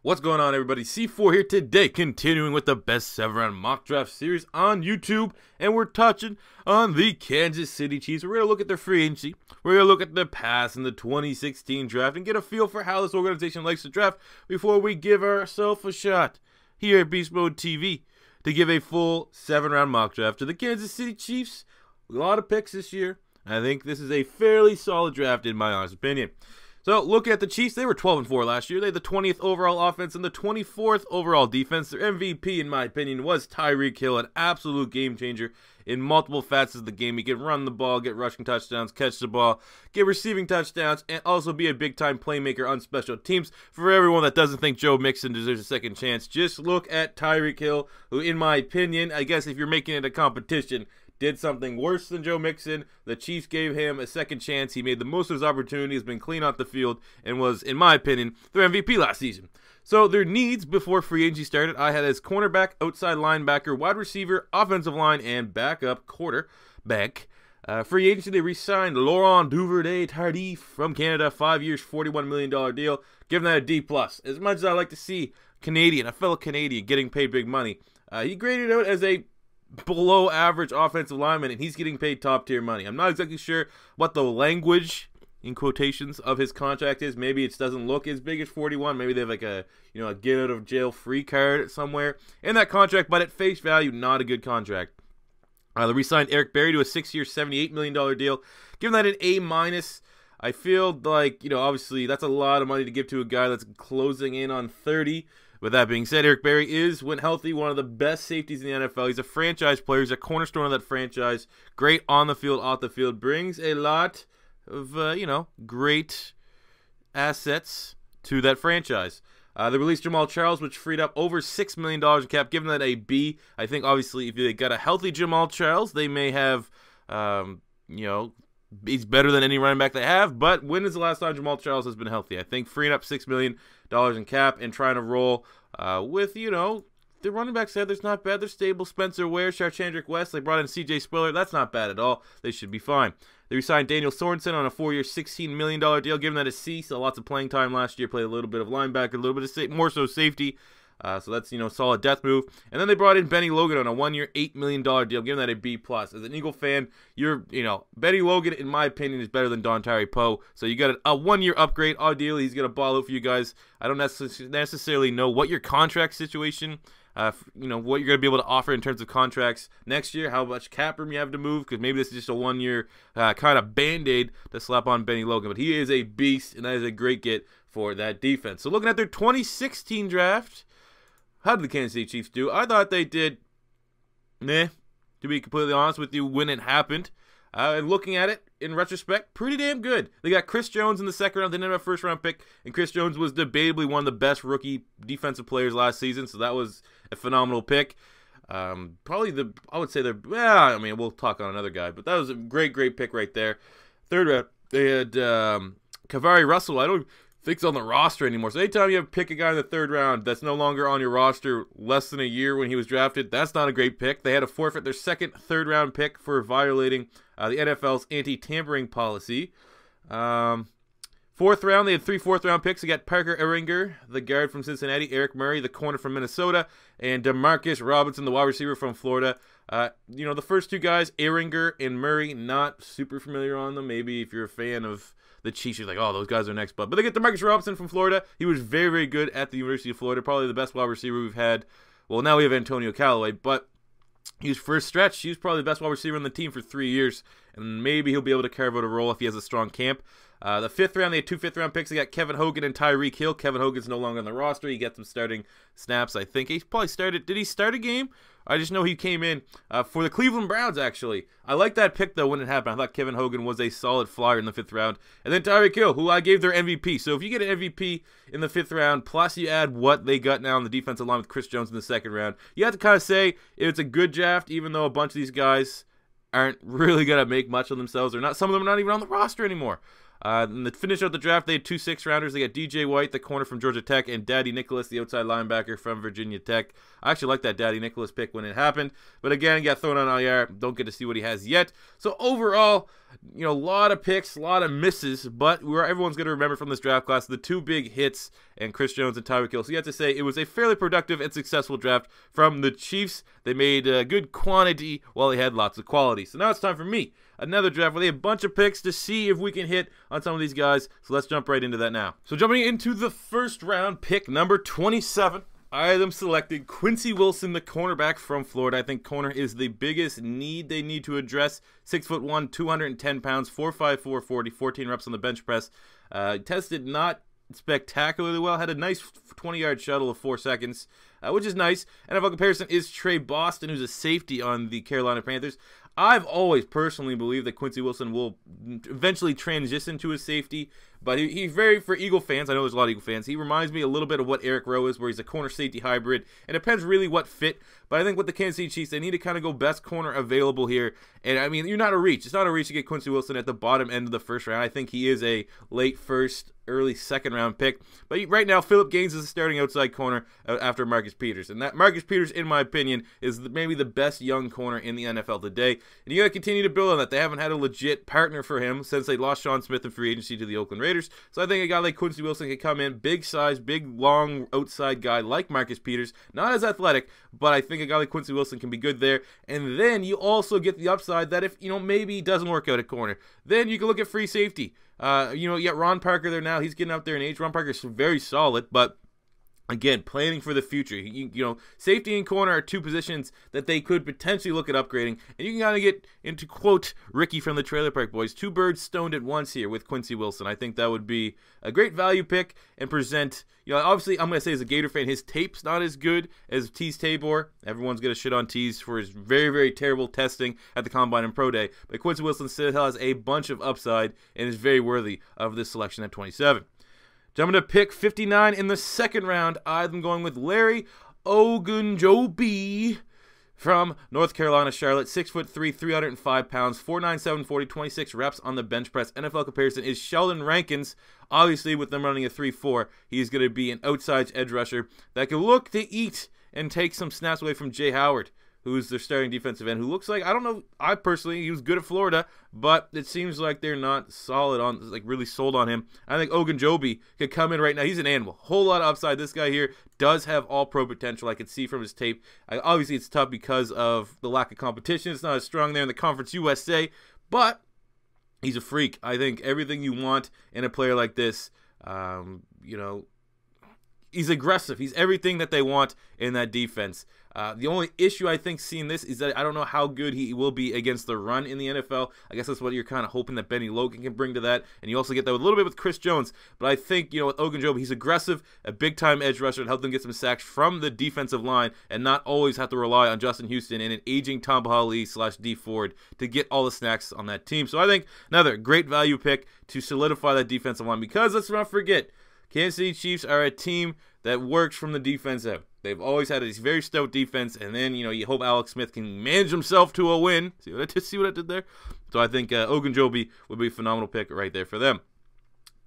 What's going on, everybody? C4 here today, continuing with the best 7-round mock draft series on YouTube, and we're touching on the Kansas City Chiefs. We're going to look at their free agency, we're going to look at the pass in the 2016 draft, and get a feel for how this organization likes to draft before we give ourselves a shot here at Beast Mode TV to give a full 7-round mock draft to the Kansas City Chiefs. A lot of picks this year. I think this is a fairly solid draft in my honest opinion. So, looking at the Chiefs, they were 12-4 last year. They had the 20th overall offense and the 24th overall defense. Their MVP, in my opinion, was Tyreek Hill, an absolute game changer in multiple facets of the game. He can run the ball, get rushing touchdowns, catch the ball, get receiving touchdowns, and also be a big-time playmaker on special teams. For everyone that doesn't think Joe Mixon deserves a second chance, just look at Tyreek Hill, who, in my opinion, I guess if you're making it a competition, did something worse than Joe Mixon. The Chiefs gave him a second chance. He made the most of his opportunities, been clean off the field, and was, in my opinion, their MVP last season. So their needs before free agency started, I had as cornerback, outside linebacker, wide receiver, offensive line, and backup quarterback. Free agency, they re-signed Laurent Duvernay-Tardif from Canada, 5 years, $41 million deal, giving that a D+. As much as I like to see a fellow Canadian, getting paid big money, he graded out as a below average offensive lineman, and he's getting paid top tier money. I'm not exactly sure what the language in quotations of his contract is. Maybe it doesn't look as big as 41. Maybe they have like a get out of jail free card somewhere in that contract, but at face value, not a good contract. They re-signed Eric Berry to a 6-year, $78 million deal, giving that an A-. I feel like, obviously that's a lot of money to give to a guy that's closing in on 30. With that being said, Eric Berry is, when healthy, one of the best safeties in the NFL. He's a franchise player. He's a cornerstone of that franchise. Great on the field, off the field. Brings a lot of, great assets to that franchise. They released Jamal Charles, which freed up over $6 million in cap, giving that a B. I think, obviously, if they got a healthy Jamal Charles, they may have, he's better than any running back they have. But when is the last time Jamal Charles has been healthy? I think freeing up $6 million in cap and trying to roll with, the running backs there's not bad. They're stable. Spencer Ware, Charchandrick West. They brought in C.J. Spiller. That's not bad at all. They should be fine. They re-signed Daniel Sorensen on a 4-year, $16 million deal, giving that a C. So lots of playing time last year. Played a little bit of linebacker, a little bit of more so safety. So that's, solid depth move. And then they brought in Benny Logan on a 1-year, $8 million deal, giving that a B+. As an Eagle fan, Benny Logan, in my opinion, is better than Dontari Poe. So you got a 1-year upgrade. Ideally, he's going to ball out for you guys. I don't necessarily know what your contract situation, what you're going to be able to offer in terms of contracts next year, how much cap room you have to move, because maybe this is just a 1-year kind of Band-Aid to slap on Benny Logan. But he is a beast, and that is a great get for that defense. So looking at their 2016 draft, how did the Kansas City Chiefs do? I thought they did to be completely honest with you, when it happened. And looking at it, in retrospect, pretty damn good. They got Chris Jones in the second round. They didn't have a first-round pick, and Chris Jones was debatably one of the best rookie defensive players last season, so that was a phenomenal pick. We'll talk on another guy, but that was a great pick right there. Third round, they had Kavari Russell. I don't think he's on the roster anymore. So anytime you have pick a guy in the third round that's no longer on your roster less than a year when he was drafted, that's not a great pick. They had to forfeit their second third-round pick for violating the NFL's anti-tampering policy. Fourth round, they had 3 fourth-round picks. They got Parker Ehringer, the guard from Cincinnati, Eric Murray, the corner from Minnesota, and Demarcus Robinson, the wide receiver from Florida. The first two guys, Ehringer and Murray, not super familiar on them. Maybe if you're a fan of the Chiefs, you're like, oh, those guys are next. But they get Demarcus Robinson from Florida. He was very, very good at the University of Florida. Probably the best wide receiver we've had. Well, now we have Antonio Callaway, but he was first stretch. He was probably the best wide receiver on the team for 3 years, and maybe he'll be able to carve out a role if he has a strong camp. The fifth round, they had 2 fifth-round picks. They got Kevin Hogan and Tyreek Hill. Kevin Hogan's no longer on the roster. He gets some starting snaps, I think. He probably started. Did he start a game? I just know he came in for the Cleveland Browns, actually. I like that pick, though, when it happened. I thought Kevin Hogan was a solid flyer in the 5th round. And then Tyreek Hill, who I gave their MVP. So if you get an MVP in the 5th round, plus you add what they got now on the defensive line with Chris Jones in the 2nd round, you have to kind of say it's a good draft, even though a bunch of these guys aren't really going to make much of themselves. Or not. Some of them are not even on the roster anymore. And to finish out the draft, they had 2 6-rounders. They got DJ White, the corner from Georgia Tech, and Daddy Nicholas, the outside linebacker from Virginia Tech. I actually like that Daddy Nicholas pick when it happened. But again, got thrown on IR. Don't get to see what he has yet. So overall, a lot of picks, a lot of misses. But everyone's going to remember from this draft class the 2 big hits and Chris Jones and Tyreek Hill. So you have to say it was a fairly productive and successful draft from the Chiefs. They made good quantity while they had lots of quality. So now it's time for me. Another draft where they have a bunch of picks to see if we can hit on some of these guys. So let's jump right into that now. So jumping into the first round, pick number 27. I am selecting Quincy Wilson, the cornerback from Florida. I think corner is the biggest need they need to address. 6'1", 210 pounds, 4.54 40, 14 reps on the bench press. Tested not spectacularly well. Had a nice 20-yard shuttle of 4 seconds, which is nice. NFL comparison is Trey Boston, who's a safety on the Carolina Panthers. I've always personally believed that Quincy Wilson will eventually transition to a safety, but he's very, for Eagle fans, I know there's a lot of Eagle fans, he reminds me a little bit of what Eric Rowe is, where he's a corner safety hybrid, and it depends really what fit, but I think with the Kansas City Chiefs, they need to kind of go best corner available here, and I mean, you're not a reach. It's not a reach to get Quincy Wilson at the bottom end of the first round. I think he is a late first, early second round pick, but right now, Philip Gaines is a starting outside corner after Marcus Peters, and that Marcus Peters, in my opinion, is maybe the best young corner in the NFL today, and you got to continue to build on that. They haven't had a legit partner for him since they lost Sean Smith in free agency to the Oakland Raiders, so I think a guy like Quincy Wilson can come in, big size, big, long outside guy like Marcus Peters, not as athletic, but I think a guy like Quincy Wilson can be good there, and then you also get the upside that if, maybe he doesn't work out at corner, then you can look at free safety. You got Ron Parker there now. He's getting up there in age. Ron Parker's very solid, but again, planning for the future. Safety and corner are two positions that they could potentially look at upgrading. And you can kind of get into, quote, Ricky from the Trailer Park Boys, two birds stoned at once here with Quincy Wilson. I think that would be a great value pick and present, obviously, I'm going to say as a Gator fan, his tape's not as good as Tease Tabor. Everyone's going to shit on Tease for his very, very terrible testing at the Combine and Pro Day. But Quincy Wilson still has a bunch of upside and is very worthy of this selection at 27. Jumping to pick 59 in the second round, I'm going with Larry Ogunjobi from North Carolina, Charlotte. 6'3", 305 pounds, 4.97 40, 26 reps on the bench press. NFL comparison is Sheldon Rankins. Obviously, with them running a 3-4, he's going to be an outside edge rusher that can look to eat and take some snaps away from Jay Howard, who's their starting defensive end, who looks like, I don't know, I personally, he was good at Florida, but it seems like they're not solid on, really sold on him. I think Ogunjobi could come in right now. He's an animal. Whole lot of upside. This guy here does have all-pro potential. I can see from his tape. Obviously, it's tough because of the lack of competition. It's not as strong there in the Conference USA, but he's a freak. I think everything you want in a player like this, he's aggressive. He's everything that they want in that defense. The only issue I think seeing this is that I don't know how good he will be against the run in the NFL. I guess that's what you're kind of hoping that Benny Logan can bring to that. And you also get that a little bit with Chris Jones. But I think, with Ogunjobi, he's aggressive, a big-time edge rusher to help them get some sacks from the defensive line and not always have to rely on Justin Houston and an aging Tom Bahali/D Ford to get all the snacks on that team. So I think another great value pick to solidify that defensive line because let's not forget, Kansas City Chiefs are a team that works from the defense out. They've always had a very stout defense, and then, you hope Alex Smith can manage himself to a win. See what I did there? So I think Ogunjobi would be a phenomenal pick right there for them.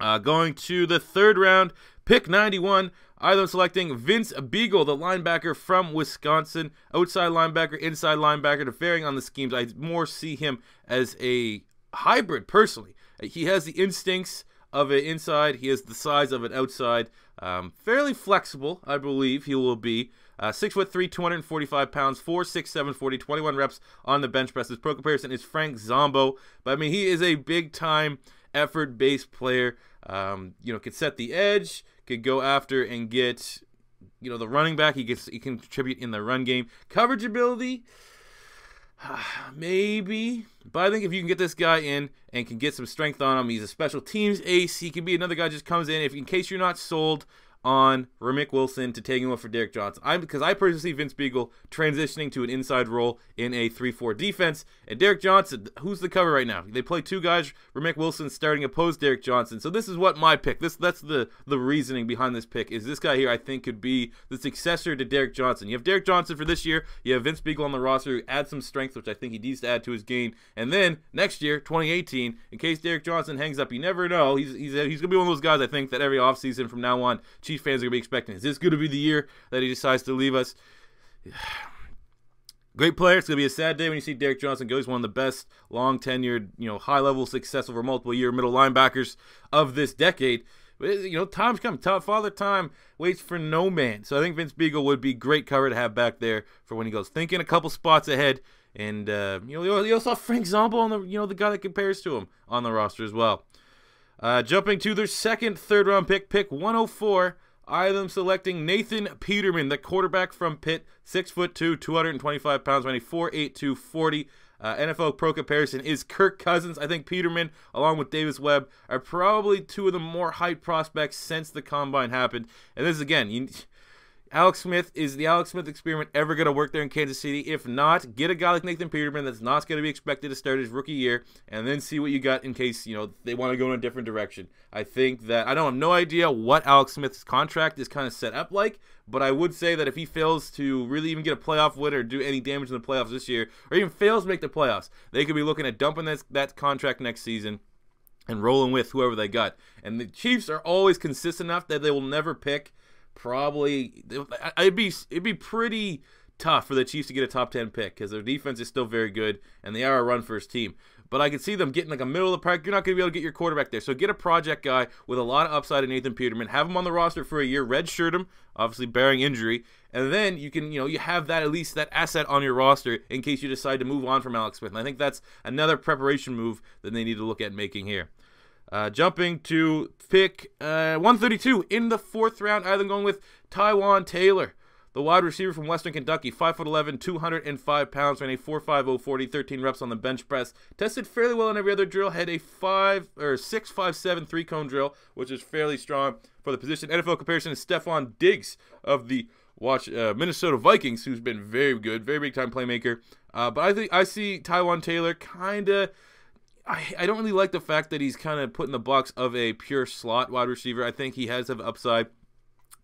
Going to the third round, pick 91, I'm selecting Vince Biegel, the linebacker from Wisconsin. Outside linebacker, inside linebacker, varying on the schemes. I more see him as a hybrid, personally. He has the instincts of an inside. He has the size of an outside. Fairly flexible, I believe he will be. 6'3", 245 pounds, 4.67 40, 21 reps on the bench press. His pro comparison is Frank Zombo. But, I mean, he is a big-time effort-based player. Could set the edge, could go after and get, the running back. He can contribute in the run game. Coverage ability, maybe. But I think if you can get this guy in and can get some strength on him, he's a special teams ace. He can be another guy who just comes in. In case you're not sold on Ramik Wilson to taking one for Derek Johnson. Because I personally see Vince Biegel transitioning to an inside role in a 3-4 defense. And Derek Johnson, who's the cover right now? They play two guys, Ramik Wilson starting opposed Derek Johnson. So this is what my pick, that's the reasoning behind this pick, is this guy here I think could be the successor to Derek Johnson. You have Derek Johnson for this year. You have Vince Biegel on the roster who adds some strength, which I think he needs to add to his game. And then next year, 2018, in case Derek Johnson hangs up, you never know. He's going to be one of those guys I think that every offseason from now on, Chiefs fans are going to be expecting. Is this going to be the year that he decides to leave us? Great player. It's going to be a sad day when you see Derek Johnson go. He's one of the best long-tenured, high-level, successful for multiple-year middle linebackers of this decade. But, time's come. Father Time waits for no man. So I think Vince Biegel would be great cover to have back there for when he goes thinking a couple spots ahead. And, you also have Frank Zombo on the guy that compares to him on the roster as well. Jumping to their second third-round pick 104. I have them selecting Nathan Peterman, the quarterback from Pitt, 6'2", 225 pounds, running 4'8", 240. NFL Pro comparison is Kirk Cousins. I think Peterman, along with Davis Webb, are probably two of the more hyped prospects since the Combine happened. And this is, again, Alex Smith, is the Alex Smith experiment ever going to work there in Kansas City? If not, get a guy like Nathan Peterman that's not going to be expected to start his rookie year, and then see what you got in case, they want to go in a different direction. I think that, I don't have no idea what Alex Smith's contract is kind of set up like, but I would say that if he fails to really even get a playoff win or do any damage in the playoffs this year, or even fails to make the playoffs, they could be looking at dumping that contract next season and rolling with whoever they got. And the Chiefs are always consistent enough that they will never pick. Probably, it'd be pretty tough for the Chiefs to get a top 10 pick because their defense is still very good and they are a run-first team. But I could see them getting like a middle of the park. You're not going to be able to get your quarterback there. So get a project guy with a lot of upside in Nathan Peterman. Have him on the roster for a year. Redshirt him, obviously bearing injury. And then you can, you have that, at least that asset on your roster in case you decide to move on from Alex Smith. And I think that's another preparation move that they need to look at making here. Jumping to pick 132 in the fourth round, I have them going with Taiwan Taylor, the wide receiver from Western Kentucky, 5'11", 205 pounds, ran a 4.50 40, 13 reps on the bench press. Tested fairly well in every other drill, had a 6.57 three-cone drill, which is fairly strong for the position. NFL comparison is Stephon Diggs of the Minnesota Vikings, who's been very good, very big-time playmaker. But I see Taiwan Taylor kind of... I don't really like the fact that he's kind of put in the box of a pure slot wide receiver. I think he has an upside.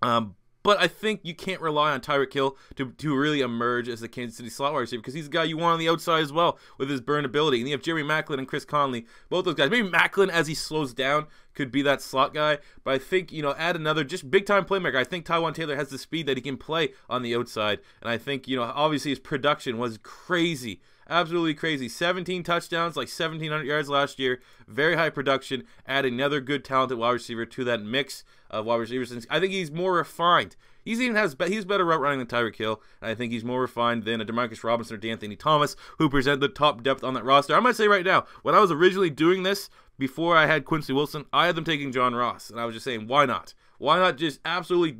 But I think you can't rely on Tyreek Hill to really emerge as the Kansas City slot wide receiver because he's a guy you want on the outside as well with his burn ability. And you have Jeremy Maclin and Chris Conley, both those guys. Maybe Maclin, as he slows down, could be that slot guy. But I think, add another just big-time playmaker. I think Taiwan Taylor has the speed that he can play on the outside. And I think, obviously his production was crazy. Absolutely crazy. 17 touchdowns, like 1,700 yards last year. Very high production. Add another good, talented wide receiver to that mix of wide receivers. I think he's more refined. He's better route running than Tyreek Hill, and I think he's more refined than a DeMarcus Robinson or D'Anthony Thomas, who present the top depth on that roster. I'm going to say right now, when I was originally doing this, before I had Quincy Wilson, I had them taking John Ross, and I was just saying, why not? Why not just absolutely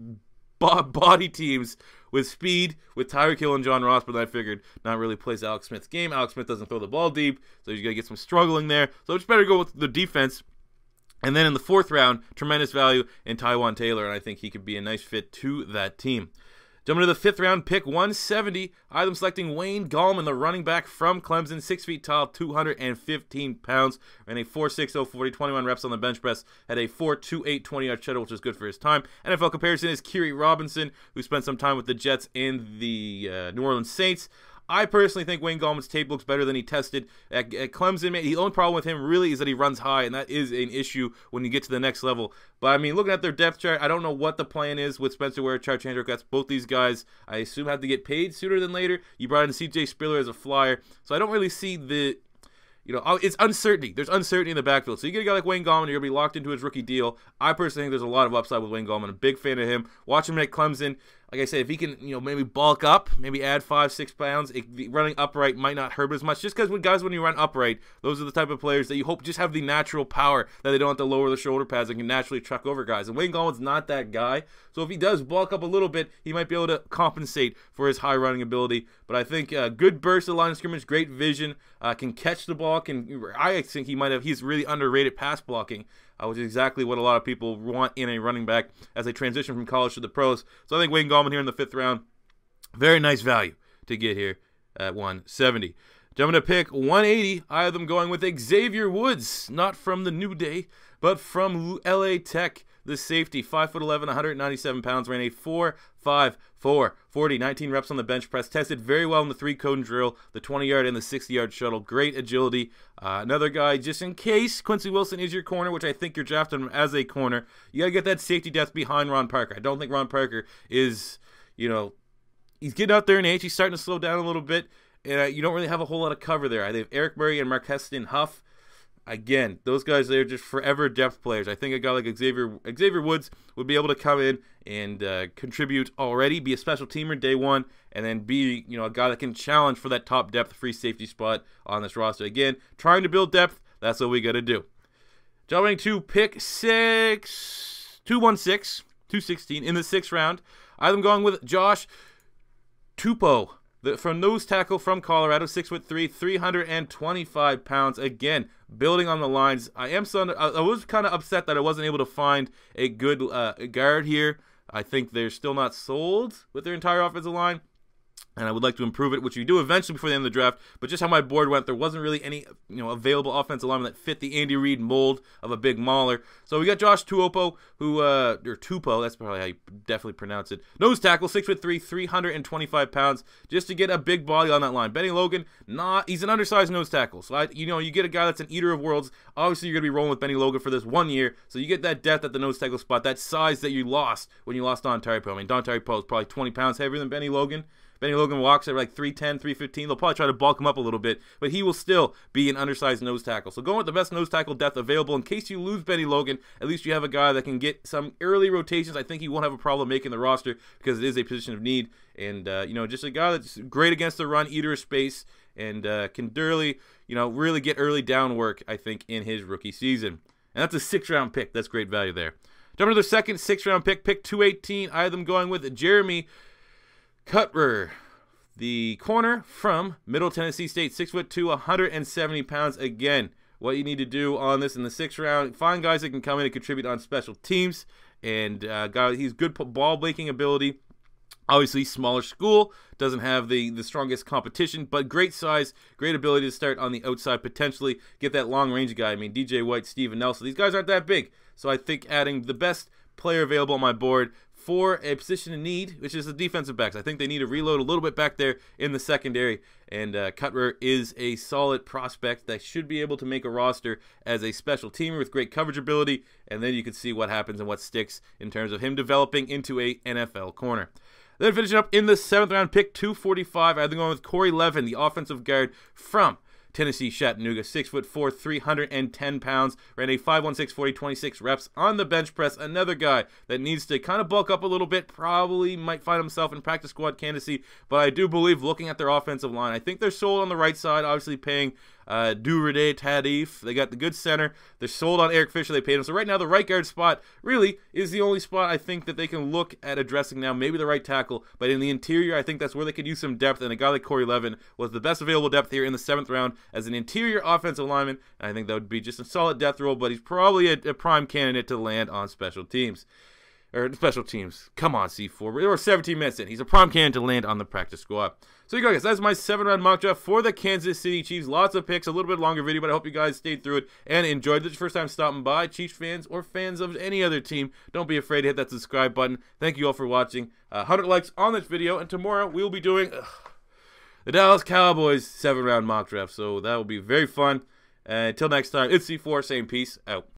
body teams with speed, with Tyreek Hill and John Ross, but then I figured not really plays Alex Smith's game. Alex Smith doesn't throw the ball deep, so he's going to get some struggling there. So it's better go with the defense. And then in the fourth round, tremendous value in Taiwan Taylor, and I think he could be a nice fit to that team. Jumping to the fifth round, pick 170, I am selecting Wayne Gallman, the running back from Clemson, 6 feet tall, 215 pounds, ran a 4.60 40, 21 reps on the bench press, had a 4.28 20-yard shuttle, which is good for his time. NFL comparison is Kerry Robinson, who spent some time with the Jets and the New Orleans Saints. I personally think Wayne Gallman's tape looks better than he tested at Clemson. The only problem with him really is that he runs high, and that is an issue when you get to the next level. But, I mean, looking at their depth chart, I don't know what the plan is with Spencer Ware, Char Chandler. That's both these guys, I assume, have to get paid sooner than later. You brought in C.J. Spiller as a flyer, so I don't really see the... it's uncertainty. There's uncertainty in the backfield. So you get a guy like Wayne Gallman, you're going to be locked into his rookie deal. I personally think there's a lot of upside with Wayne Gallman. I'm a big fan of him. Watch him at Clemson. Like I said, if he can, maybe bulk up, maybe add 5-6 pounds, running upright might not hurt as much. Just because when you run upright, those are the type of players that you hope just have the natural power that they don't have to lower the shoulder pads and can naturally truck over guys. And Wayne Gallman's not that guy. So if he does bulk up a little bit, he might be able to compensate for his high running ability. But I think good burst of line of scrimmage, great vision, can catch the ball. I think he's really underrated pass blocking. Which is exactly what a lot of people want in a running back as they transition from college to the pros. So I think Wayne Gallman here in the fifth round, very nice value to get here at 170. Jumping to pick 180, I have them going with Xavier Woods, not from the New Day, but from LA Tech, the safety, 5'11", 197 pounds, ran a 4.54 40, 19 reps on the bench press, tested very well in the 3-cone drill, the 20-yard and the 60-yard shuttle, great agility. Another guy, just in case Quincy Wilson is your corner, which I think you're drafting him as a corner, you got to get that safety depth behind Ron Parker. I don't think Ron Parker is, he's getting out there in age, he's starting to slow down a little bit, and you don't really have a whole lot of cover there. I have Eric Murray and Marquestin Huff. again, those guys, they're just forever depth players. I think a guy like Xavier Woods would be able to come in and contribute already, be a special teamer day one, and then be, a guy that can challenge for that top depth free safety spot on this roster. Again, trying to build depth, that's what we got to do. Jumping to pick 216 in the 6th round. I'm going with Josh Tupou, from nose tackle from Colorado, 6'3", 325 pounds. Again, building on the lines. I was kind of upset that I wasn't able to find a good guard here. I think they're still not sold with their entire offensive line, and I would like to improve it, which we do eventually before the end of the draft. But just how my board went, there wasn't really any available offensive lineman that fit the Andy Reid mold of a big mauler. So we got Josh Tupou, or Tupou, that's probably how you definitely pronounce it. Nose tackle, 6'3", 325 pounds, just to get a big body on that line. Benny Logan, he's an undersized nose tackle. So you get a guy that's an eater of worlds. Obviously, you're gonna be rolling with Benny Logan for this 1 year, so you get that depth at the nose tackle spot, that size that you lost when you lost Don Poe. I mean, Don Poe is probably 20 pounds heavier than Benny Logan. Benny Logan walks at like 310, 315. They'll probably try to bulk him up a little bit, but he will still be an undersized nose tackle. So going with the best nose tackle depth available in case you lose Benny Logan. At least you have a guy that can get some early rotations. I think he won't have a problem making the roster because it is a position of need. And, just a guy that's great against the run, eater of space, and can really get early down work, I think, in his rookie season. And that's a 6th round pick. That's great value there. Jumping to the 2nd, 6th round pick 218. I have them going with Jeremy Cutler, the corner from Middle Tennessee State, 6'2", 170 pounds. Again, what you need to do on this in the 6th round, find guys that can come in and contribute on special teams. And he's good ball breaking ability. Obviously, smaller school, doesn't have the strongest competition, but great size, great ability to start on the outside, potentially get that long range guy. I mean, DJ White, Steven Nelson, these guys aren't that big. So I think adding the best player available on my board for a position in need, which is the defensive backs. I think they need to reload a little bit back there in the secondary, and Cutler is a solid prospect that should be able to make a roster as a special teamer with great coverage ability, and then you can see what happens and what sticks in terms of him developing into a NFL corner. Then finishing up in the 7th round, pick 245, I've been going with Corey Levin, the offensive guard from Tennessee Chattanooga, 6'4", 310 pounds, ran a 5.16 40, 26 reps on the bench press. Another guy that needs to kind of bulk up a little bit, probably might find himself in practice squad candidacy, but I do believe looking at their offensive line, I think they're sold on the right side, obviously paying Durade Tadif. They got the good center. They're sold on Eric Fisher. They paid him. So right now the right guard spot really is the only spot I think that they can look at addressing now. Maybe the right tackle, but in the interior I think that's where they could use some depth, and a guy like Corey Levin was the best available depth here in the 7th round as an interior offensive lineman, and I think that would be just a solid depth role, but he's probably a prime candidate to land on special teams. Come on, C4. We're 17 minutes in. He's a prime candidate to land on the practice squad. So you guys, that's my 7-round mock draft for the Kansas City Chiefs. Lots of picks, a little bit longer video, but I hope you guys stayed through it and enjoyed it. This is your first time stopping by, Chiefs fans or fans of any other team. Don't be afraid to hit that subscribe button. Thank you all for watching. 100 likes on this video, and tomorrow we'll be doing the Dallas Cowboys 7-round mock draft. So that will be very fun. Until next time, it's C4 saying peace out.